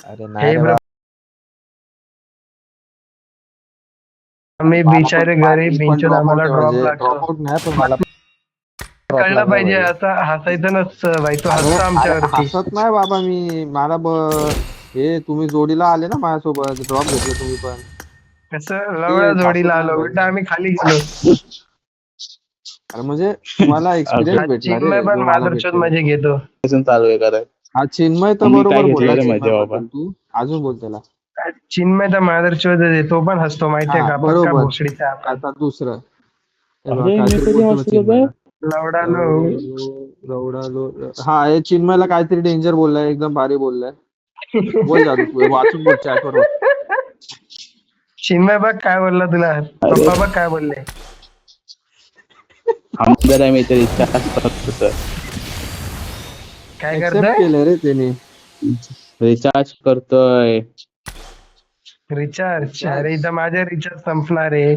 अरे नाही हे रे ब्रो, आम्ही मला पण बिचारे मी गरीब पण भिंचून ड्रॉपआउट आम्हाला आहे ड्रॉप म्हणजे लागतो. ड्रॉपआउट नाही पण मला ड्रॉप कळलं लागला पाहिजे, पाहिजे. आता हसायचं नसतं भाई, तू अरे हसतो अरे आमच्यावरती. हसत नाही बाबा मी हे तुम्ही जोडीला आले ना माझ्यासोबत ड्रॉप घेतलं तुम्ही पण कसं ते लवडा जोडीला हसत नाही आलो बेटा, पाहिजे. आम्ही खाली गेलो. अरे म्हणजे तुम्हाला अजून एक्सपिरियन्स हा भेटला चिन्मय रे पण जो मला माधुरचोद भेटेल. मजे घेतो. पासून चालू आहे करायला. हा चिन्मय तर आम्ही काय बरोबर बोलला घेतलेलं रे चिन्मय मजा बाबा. बद्दल तू अजून बोल त्याला. चिन्मय तर माधुरचोद आहे, तो पण हसतो माहितीये हा का, पक्का बरोबर. भोसडीचा आपण. आता दुसरं हे बघा अरे मी काहीतरी कधी बोलतो ना हसलो बे. चिन्मयला. लवडा नो. हा हे चिन्मयला काहीतरी डेंजर बोललाय एकदम भारी बोललाय. बोल जादू तू वाचून बोल चॅटवर बघ. चिन्मय बघ काय बोलला तुला. अरे पप्पा बघ काय बोलले. आमदार आहे मित्र रिचार्ज करतोय. काय एक्सेप्ट करतोय. केलं रे त्याने. रिचार्ज करतोय. रिचार्ज, अरे Recharge. इथं माझे रिचार्ज संपणार आहे.